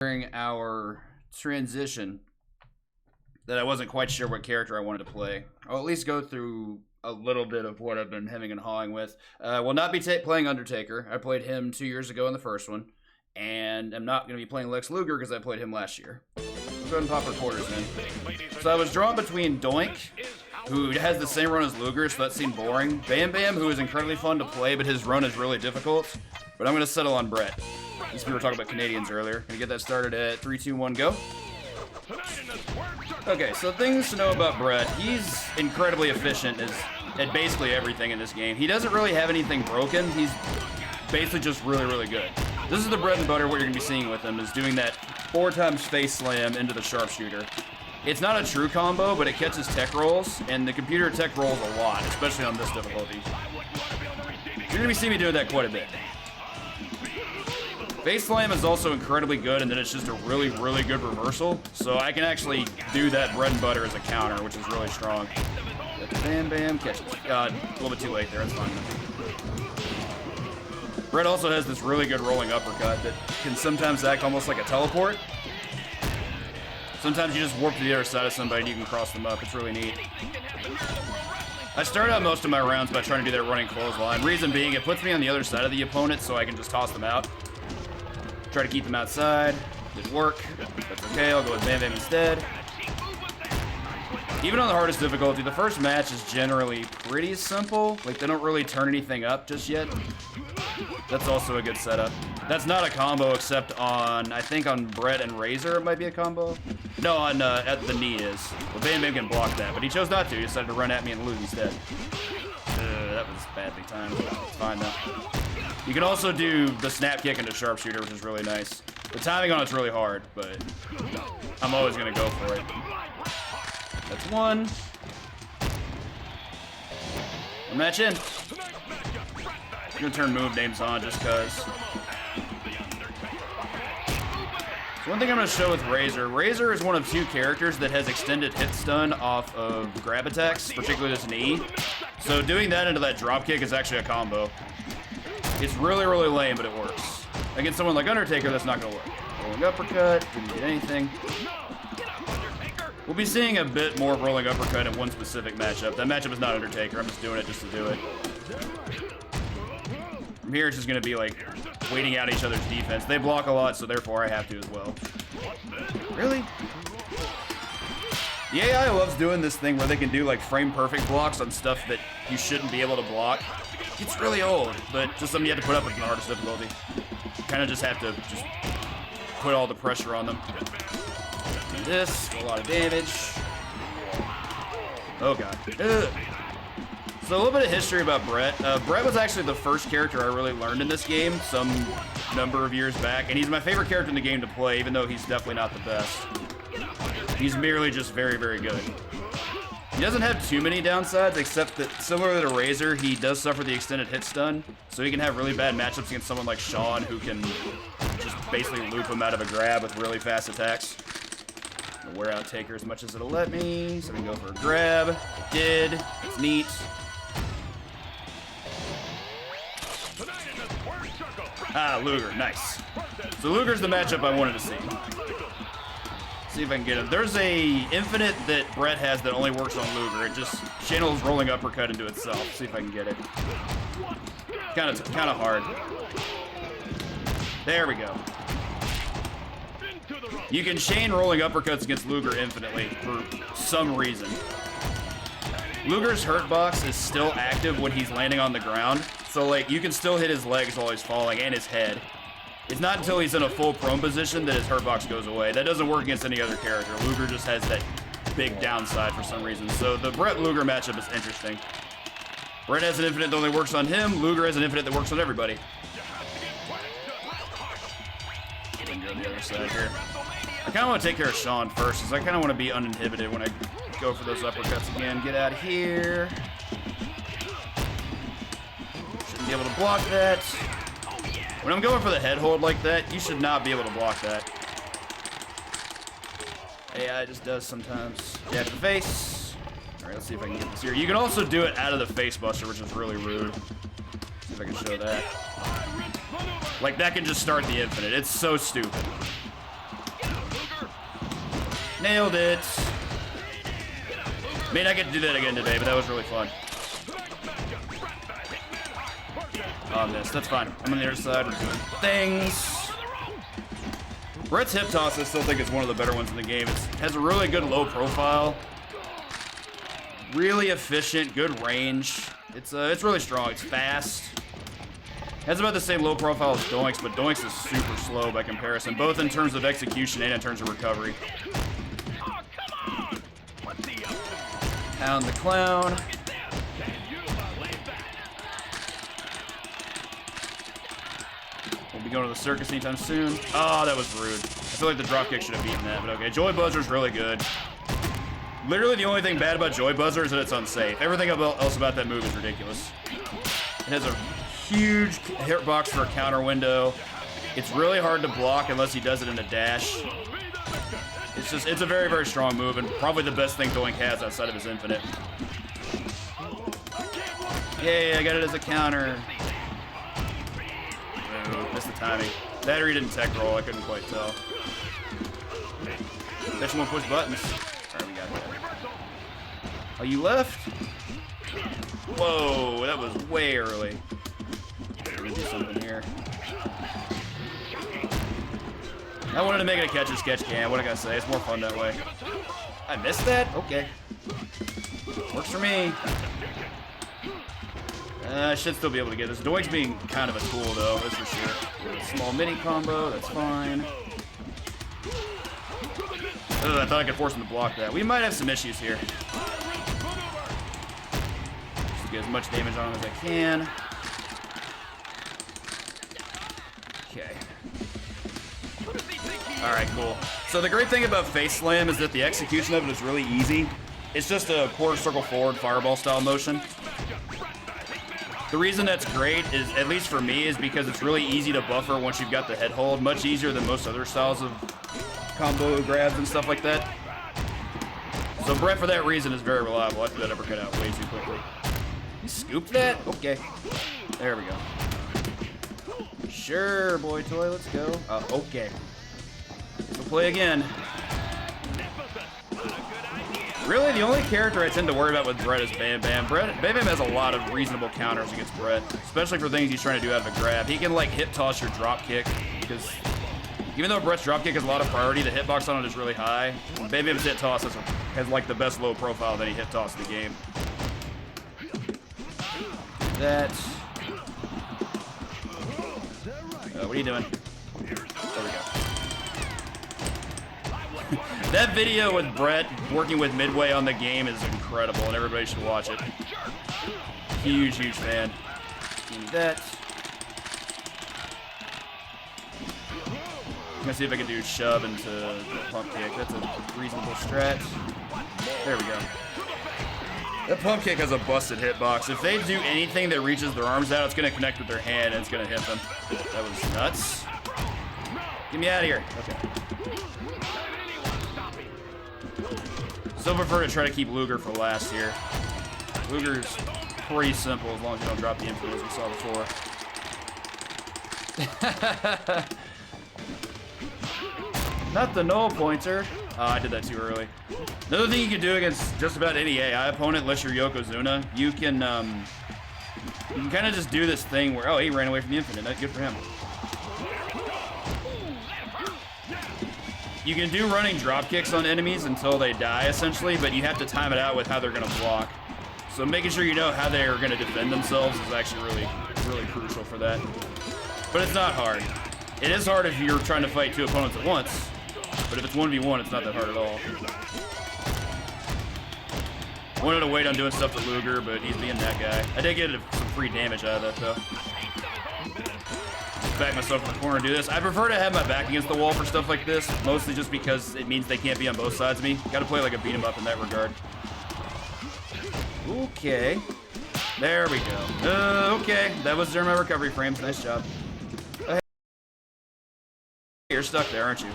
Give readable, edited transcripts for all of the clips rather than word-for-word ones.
During our transition that I wasn't quite sure what character I wanted to play. I'll at least go through a little bit of what I've been hemming and hawing with. Will not be playing Undertaker. I played him 2 years ago in the first one. And I'm not going to be playing Lex Luger because I played him last year. We'll go ahead and pop recorders in. So I was drawn between Doink, who has the same run as Luger, so that seemed boring. Bam Bam, who is incredibly fun to play, but his run is really difficult. But I'm going to settle on Brett. Since we were talking about Canadians earlier. Gonna get that started at 3, 2, 1, go. Okay, so things to know about Brett. He's incredibly efficient at basically everything in this game. He doesn't really have anything broken. He's basically just really, really good. This is the bread and butter. What you're gonna be seeing with him is doing that 4 times face slam into the sharpshooter. It's not a true combo, but it catches tech rolls, and the computer tech rolls a lot, especially on this difficulty. You're gonna be seeing me doing that quite a bit. Face slam is also incredibly good, and then it's just a really, really good reversal. So I can actually do that bread and butter as a counter, which is really strong. Bam, bam, catch it. A little bit too late there, that's fine. Brett also has this really good rolling uppercut that can sometimes act almost like a teleport. Sometimes you just warp to the other side of somebody and you can cross them up. It's really neat. I start out most of my rounds by trying to do that running clothesline. Reason being, it puts me on the other side of the opponent so I can just toss them out. Try to keep them outside. Didn't work. That's okay. I'll go with Bam Bam instead. Even on the hardest difficulty, the first match is generally pretty simple. Like, they don't really turn anything up just yet. That's also a good setup. That's not a combo except on, I think on Brett and Razor it might be a combo. No, on at the knee is. Well, Bam Bam can block that, but he chose not to. He decided to run at me and lose instead. That was badly timed. It's fine though. You can also do the snap kick into sharpshooter, which is really nice. The timing on it's really hard, but I'm always gonna go for it. That's one. Match in. I'm gonna turn move names on just cause. So one thing I'm gonna show with Razor. Razor is one of 2 characters that has extended hit stun off of grab attacks, particularly this knee. So doing that into that drop kick is actually a combo. It's really, really lame, but it works. Against someone like Undertaker, that's not gonna work. Rolling uppercut, didn't get anything. We'll be seeing a bit more rolling uppercut in one specific matchup. That matchup is not Undertaker. I'm just doing it just to do it. From here, it's just gonna be like waiting out each other's defense. They block a lot, so therefore I have to as well. Really? The AI loves doing this thing where they can do like frame perfect blocks on stuff that you shouldn't be able to block. It's really old, but just something you have to put up with in the hardest difficulty. You kind of just have to put all the pressure on them. Do this, a lot of damage. Oh god. Ugh. So a little bit of history about Brett. Brett was actually the first character I really learned in this game some number of years back, and he's my favorite character in the game to play, even though he's definitely not the best. He's merely just very, very good. He doesn't have too many downsides, except that similar to Razor, he does suffer the extended hit stun, so he can have really bad matchups against someone like Sean, who can just basically loop him out of a grab with really fast attacks. I'm gonna wear out Taker as much as it'll let me, so we can go for a grab. Did. It's neat. Ah, Luger, nice. So Luger's the matchup I wanted to see. See if I can get him. There's a infinite that Brett has that only works on Luger. It just channels rolling uppercut into itself. See if I can get it. Kind of hard. There we go. You can chain rolling uppercuts against Luger infinitely for some reason. Luger's hurt box is still active when he's landing on the ground. So like you can still hit his legs while he's falling and his head. It's not until he's in a full prone position that his hurt box goes away. That doesn't work against any other character. Luger just has that big downside for some reason. So the Brett-Luger matchup is interesting. Brett has an infinite that only works on him. Luger has an infinite that works on everybody. Go on the other side here. I kind of want to take care of Sean first, because I kind of want to be uninhibited when I go for those uppercuts again. Get out of here. Shouldn't be able to block that. When I'm going for the head hold like that, you should not be able to block that. AI just does sometimes. Jab to the face. All right, let's see if I can get this here. You can also do it out of the face buster, which is really rude. See if I can show that. Like, that can just start the infinite. It's so stupid. Nailed it. May not get to do that again today, but that was really fun. Oh, missed. That's fine. I'm on the other side. We're doing things. Brett's hip toss, I still think is one of the better ones in the game. It has a really good low profile. Really efficient, good range. It's really strong. It's fast. Has about the same low profile as Doinks, but Doinks is super slow by comparison, both in terms of execution and in terms of recovery. Pound the clown. Won't be going to the circus anytime soon. Oh, that was rude. I feel like the dropkick should have beaten that, but okay. Joy Buzzer's really good. Literally the only thing bad about Joy Buzzer is that it's unsafe. Everything else about that move is ridiculous. It has a huge hitbox for a counter window. It's really hard to block unless he does it in a dash. It's a very, very strong move and probably the best thing Doink has outside of his infinite. Yay, I got it as a counter. Ooh, missed the timing. That or he didn't tech roll, I couldn't quite tell. Bet you won't push buttons. Alright, we got that. Oh, you left? Whoa, that was way early. Let me do something here. I wanted to make it a catch and sketch cam. What I gotta say? It's more fun that way. I missed that? Okay. Works for me. I should still be able to get this. Doink's being kind of a tool, though, that's for sure. Small mini combo, that's fine. Ugh, I thought I could force him to block that. We might have some issues here. Just to get as much damage on him as I can. Okay. Alright, cool. So the great thing about Face Slam is that the execution of it is really easy. It's just a quarter circle forward fireball style motion. The reason that's great is, at least for me, is because it's really easy to buffer once you've got the head hold. Much easier than most other styles of combo grabs and stuff like that. So Brett, for that reason, is very reliable. I threw that uppercut out way too quickly. You scooped that? Okay. There we go. Sure, boy toy, let's go. Okay. So play again. Really, the only character I tend to worry about with Brett is Bam Bam. Bam Bam has a lot of reasonable counters against Brett, especially for things he's trying to do out of a grab. He can, like, hip toss your drop kick, because even though Brett's drop kick has a lot of priority, the hitbox on it is really high. Bam Bam's hit toss has like, the best low profile of any hit toss in the game. That. What are you doing? There we go. That video with Brett working with Midway on the game is incredible, and everybody should watch it. Huge, huge fan. Give me that. I'm gonna see if I can do shove into the pump kick. That's a reasonable strat. There we go. That pump kick has a busted hitbox. If they do anything that reaches their arms out, it's gonna connect with their hand and it's gonna hit them. That was nuts. Get me out of here. Okay. Still prefer to try to keep Luger for last here. Luger's pretty simple as long as you don't drop the infinite, as we saw before. Not the null pointer. Oh, I did that too early. Another thing you can do against just about any AI opponent, unless you're Yokozuna, you can kind of just do this thing where, oh, he ran away from the infinite. That's good for him. You can do running drop kicks on enemies until they die, essentially, but you have to time it out with how they're going to block. So making sure you know how they are going to defend themselves is actually really, really crucial for that. But it's not hard. It is hard if you're trying to fight two opponents at once, but if it's 1v1, it's not that hard at all. Wanted to wait on doing stuff with Luger, but he's being that guy. I did get some free damage out of that, though. Back myself in the corner to do this. I prefer to have my back against the wall for stuff like this, mostly just because it means they can't be on both sides of me. Gotta play like a beat 'em up in that regard. Okay. There we go. Okay. That was during my recovery frames. Nice job. You're stuck there, aren't you?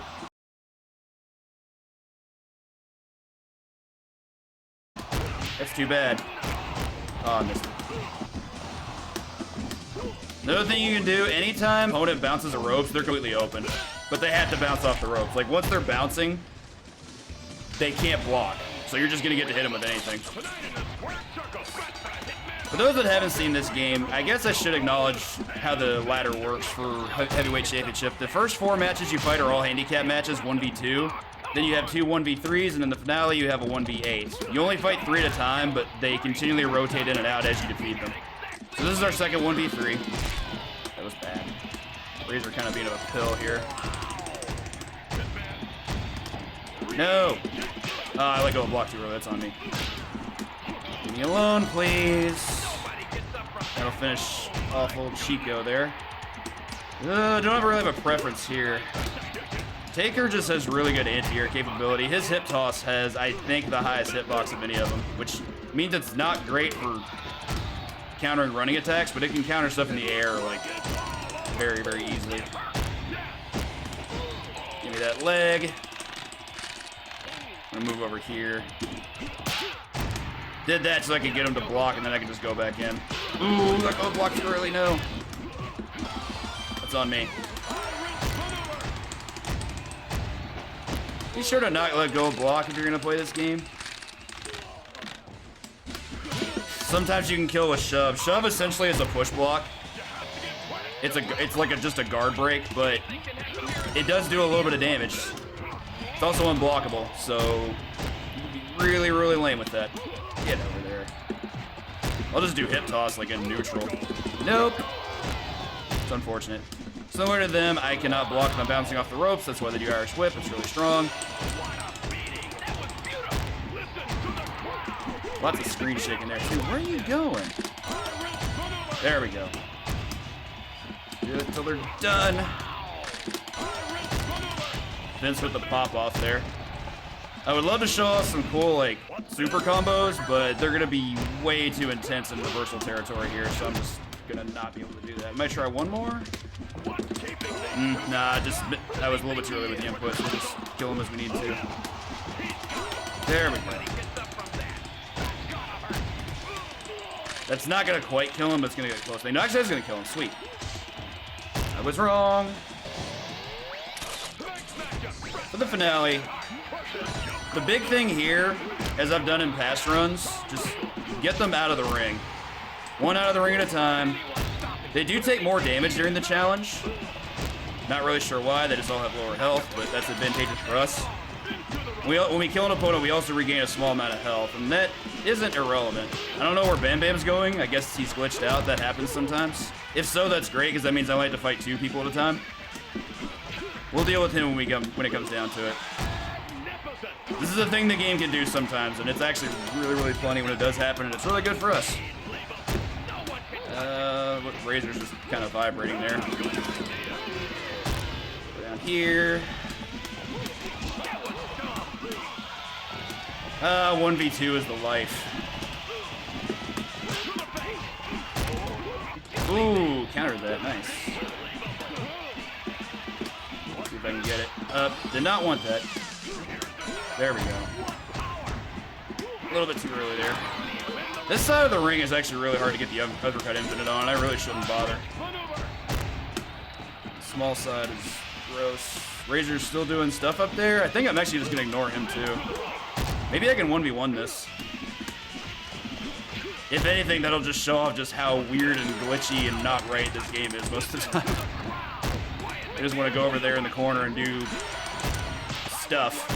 That's too bad. Oh, I missed it. Another thing you can do, anytime opponent bounces the ropes, they're completely open. But they have to bounce off the ropes. Like, once they're bouncing, they can't block. So you're just gonna get to hit them with anything. For those that haven't seen this game, I guess I should acknowledge how the ladder works for Heavyweight Championship. The first 4 matches you fight are all handicap matches, 1v2. Then you have 2 1v3s, and then the finale you have a 1v8. You only fight 3 at a time, but they continually rotate in and out as you defeat them. So this is our second 1v3. That was bad. Razor kind of being a pill here. No! I let go of block too early, that's on me. Leave me alone, please. That'll finish off old Chico there. Don't really have a preference here. Taker just has really good anti-air capability. His hip toss has, I think, the highest hitbox of any of them, which means it's not great for countering running attacks, but it can counter stuff in the air, like, very, very easily. Give me that leg. I'm gonna move over here. Did that so I could get him to block, and then I can just go back in. Ooh, let go of block too early, no. That's on me. Be sure to not let go of block if you're gonna play this game. Sometimes you can kill with shove. Shove essentially is a push block. It's like just a guard break, but it does do a little bit of damage. It's also unblockable, so you can be really, really lame with that. Get over there. I'll just do hip toss like in neutral. Nope. It's unfortunate. Similar to them, I cannot block if I'm bouncing off the ropes. That's why they do Irish Whip. It's really strong. Lots of screen shaking there, too. Where are you going? There we go. Do it until they're done. Vince with the pop-off there. I would love to show off some cool, like, super combos, but they're going to be way too intense in reversal territory here, so I'm just going to not be able to do that. I might try one more. Nah, I was a little bit too early with the input, so just kill him as we need to. There we go. That's not going to quite kill him, but it's going to get close. No, actually, that's going to kill him. Sweet. I was wrong. For the finale, the big thing here, as I've done in past runs, just get them out of the ring. One out of the ring at a time. They do take more damage during the challenge. Not really sure why, they just all have lower health, but that's advantageous for us. When we kill an opponent, we also regain a small amount of health, and that isn't irrelevant. I don't know where Bam Bam's going. I guess he's glitched out. That happens sometimes. If so, that's great, because that means I only have to fight 2 people at a time. We'll deal with him when it comes down to it. This is a thing the game can do sometimes, and it's actually really, really funny when it does happen, and it's really good for us. Look, Razor's just kind of vibrating there. Go down here. 1v2 is the life. Ooh, countered that. Nice. Let's see if I can get it. Did not want that. There we go. A little bit too early there. This side of the ring is actually really hard to get the uppercut infinite on. I really shouldn't bother. Small side is gross. Razor's still doing stuff up there. I think I'm actually just going to ignore him, too. Maybe I can 1v1 this. If anything, that'll just show off just how weird and glitchy and not right this game is most of the time. I just want to go over there in the corner and do stuff.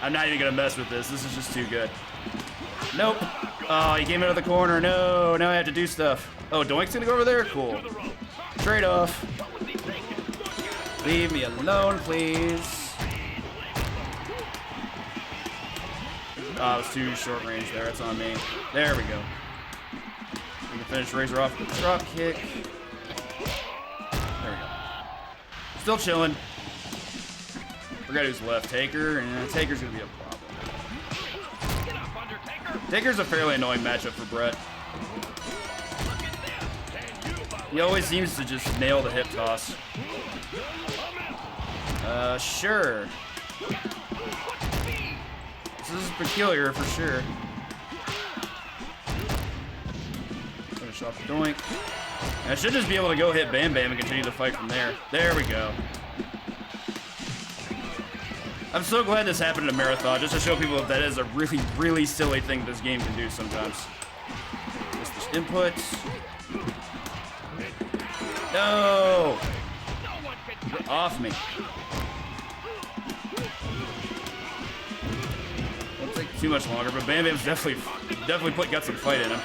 I'm not even going to mess with this. This is just too good. Nope. Oh, he came out of the corner. No, now I have to do stuff. Oh, Doink's going to go over there? Cool. Trade-off. Leave me alone, please. Oh, it was too short range there. It's on me. There we go. We can finish Razor off with a drop kick. There we go. Still chilling. Forgot who's left. Taker. And Taker's going to be a problem. Taker's a fairly annoying matchup for Brett. He always seems to just nail the hip toss. Sure. This is peculiar for sure. Finish off the doink. And I should just be able to go hit Bam Bam and continue the fight from there. There we go. I'm so glad this happened in a marathon, just to show people that is a really, really silly thing this game can do sometimes. Just this input. No! Get off me. Won't take too much longer, but Bam Bam's definitely got some fight in him.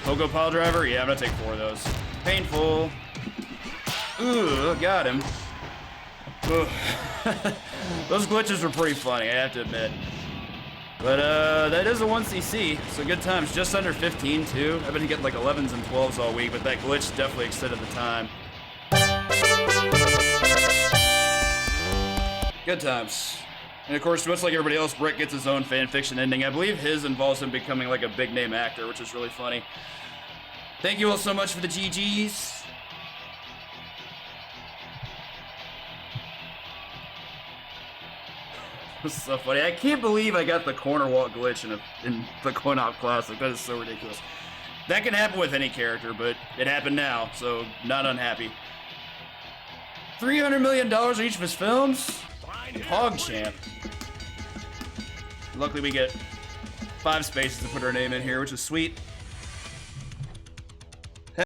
Pogo pile driver? Yeah, I'm gonna take 4 of those. Painful. Ooh, got him. Those glitches were pretty funny, I have to admit. But that is a 1cc, so good times. Just under 15 too. I've been getting like 11s and 12s all week, but that glitch definitely extended the time. Good times. And of course, much like everybody else, Brett gets his own fanfiction ending. I believe his involves him becoming like a big name actor, which is really funny. Thank you all so much for the GGs. This is so funny. I can't believe I got the corner walk glitch in the Coin-Op Classic. That is so ridiculous. That can happen with any character, but it happened now, so not unhappy. $300 million on each of his films? PogChamp. Luckily we get 5 spaces to put our name in here, which is sweet.